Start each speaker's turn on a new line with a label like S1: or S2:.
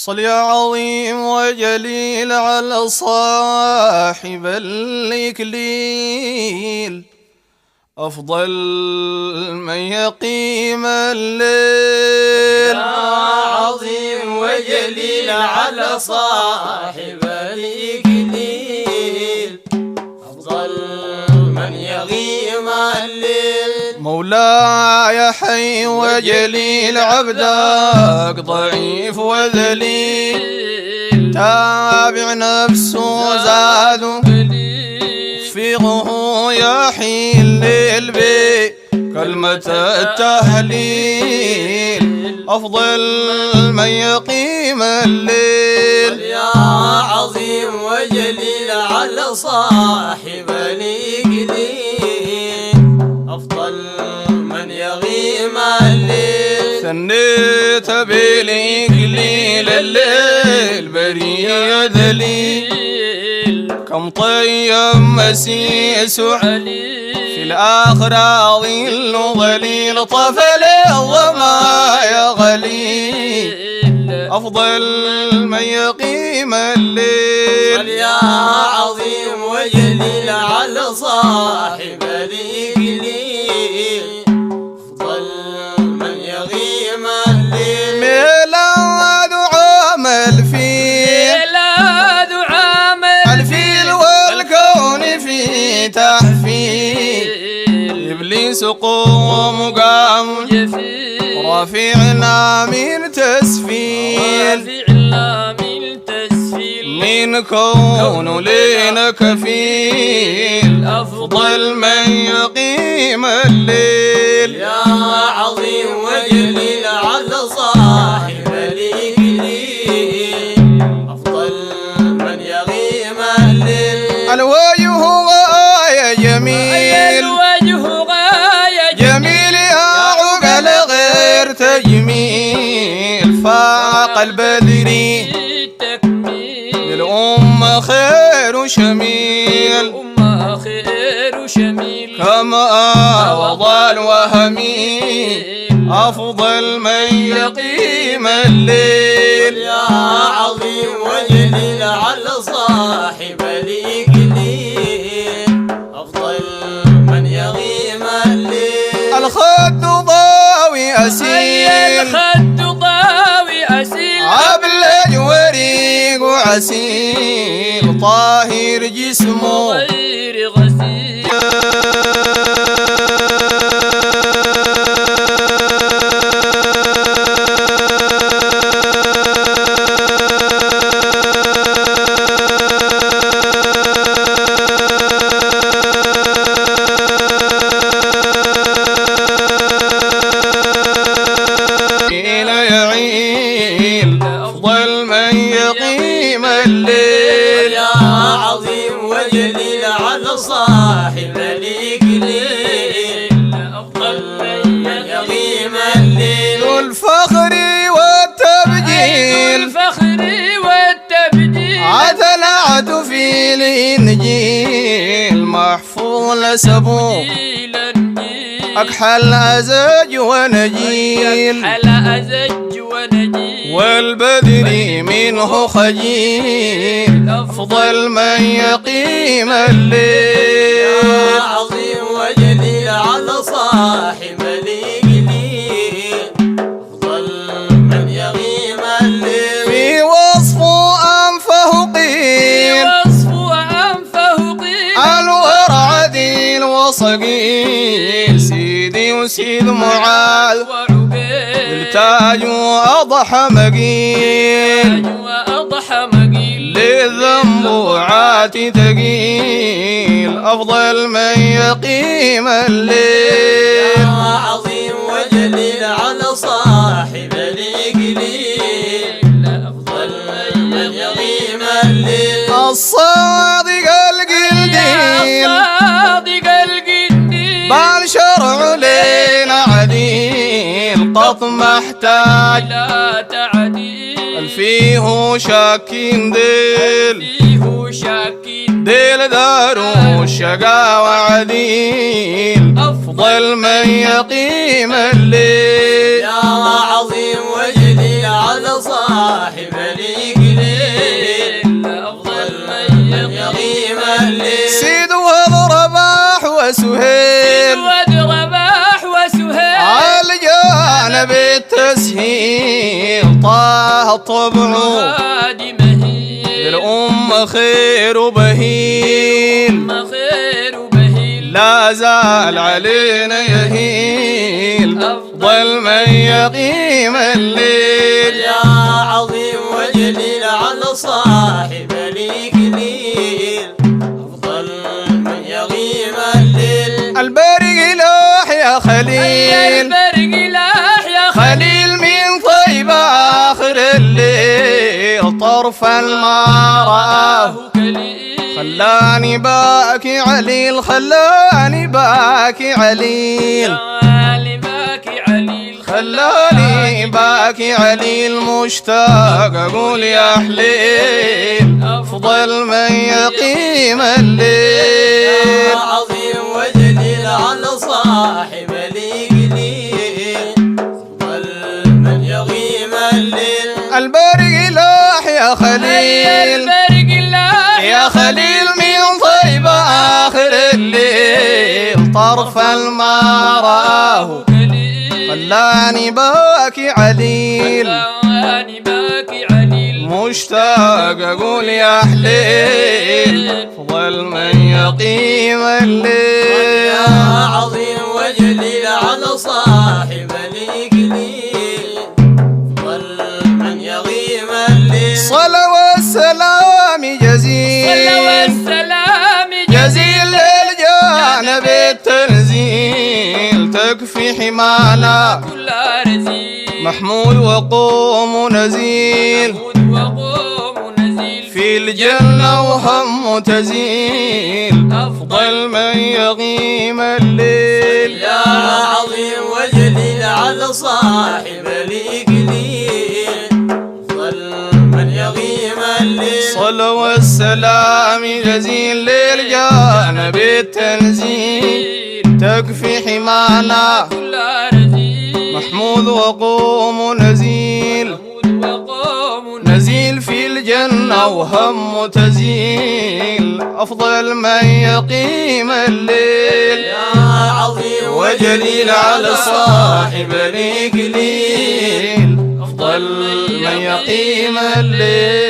S1: صل يا عظيم وجليل على صاحب الإكليل أفضل من يقيم الليل.
S2: يا عظيم وجليل على صاحب الإكليل أفضل من يقيم الليل.
S1: مولاي حي وجليل عبدك ضعيف وذليل تابع نفسه زاد فيغه يحيل الليل كلمة التهليل أفضل من يقيم الليل.
S2: يا عظيم وجليل على صاحب الإكليل أفضل من يقيم الليل.
S1: ثنيت بالإكليل الليل بريء ذليل كم طيب مسيس علي في الآخرة ظل ظليل طفل الظما يا غليل أفضل من يقيم الليل.
S2: يا عظيم وجليل على صاحب الإكليل أفضل من يقيم الليل.
S1: ميلاد عام الفيل الفيل والكون في تحفيل إبليس قوم قام رافعنا من تسفيل من كون لنا كفيل أفضل من يقيم الليل.
S2: يا عظيم وجليل على صاحب الإكليل أفضل من يقيم الليل.
S1: الوجه غاية جميل جميل يا عقل غير تجميل فاق البدري للأمة خير شميل كما وضع الوهمي أفضل من يقيم الليل.
S2: يا عظيم وجليل على صاحب الإكليل أفضل من يقيم الليل.
S1: الخد ضاوي أسيل عبلج وريق وعسيل طاهر جسمه
S2: غير غسيل.
S1: أفضل من يقيم الليل.
S2: يا عظيم وجليل على صاحب الإكليل أفضل من يقيم الليل.
S1: ذو الفخر والتبجيل عتلعت في الإنجيل محفوظ لسبوه أكحل أزج ونجيل والبدر منه خجيل أفضل من يقيم الليل.
S2: يا عظيم وجليل على صاحب الإكليل أفضل من يقيم الليل.
S1: في وصف أنفه قيل الورع عديل وصقيل سيدي وسيد معاذ التاج وأضحى مقيل للذنب عاتي ثقيل أفضل من يقيم الليل.
S2: يا عظيم وجليل على صاحب الإكليل أفضل من يقيم الليل.
S1: الصادق القلدين بالشرع لينا عديل قط محتاج فيه شاكين ديل دارو الشقا وعديل أفضل من يقيم الليل.
S2: يا عظيم وجليل على صاحب صاحب الإقليل أفضل من يقيم الليل
S1: سيد وضرباح وسهيل على جانب التسهيل طه طبعه للأمة خير وبهيل لا زال علينا يهيل أفضل من يقيم الليل
S2: يا عظيم وجليل على صاحب الإقليل أفضل من يقيم الليل
S1: البرق لاح يا خليل خليل من طيب آخر الليل طرفا ما رآه خلاني باكي عليل خلاني باكي عليل خلاني باكي عليل مشتاق أقول يا حليل أفضل من يقيم الليل
S2: يا عظيم وجليل على صاحب الإقليل أفضل من يقيم الليل
S1: البرق لاح يا خليل يا خليل من طيب آخر الليل طرفا ما رآه خلاني باكي عليل مشتاق أقول يا حليل أفضل من يقيم الليل
S2: يا عظيم وجليل على صاحب الإقليل أفضل من يقيم الليل
S1: صلى والسلام جزيل جزيل للجانب التنزيل تكفي حمانا محمود وقوم نزيل في الجنة وهم تزيل أفضل من يقيم الليل
S2: يا عظيم وجليل على صاحب الإقليل أفضل من يقيم الليل
S1: صلى والسلام جزيل للجانب التنزيل تكفي حمانا محمود وقوم نزيل نزيل في الجنة وهم تزيل أفضل من يقيم الليل
S2: يا عظيم
S1: وجليل على صاحب الإقليل أفضل من يقيم الليل.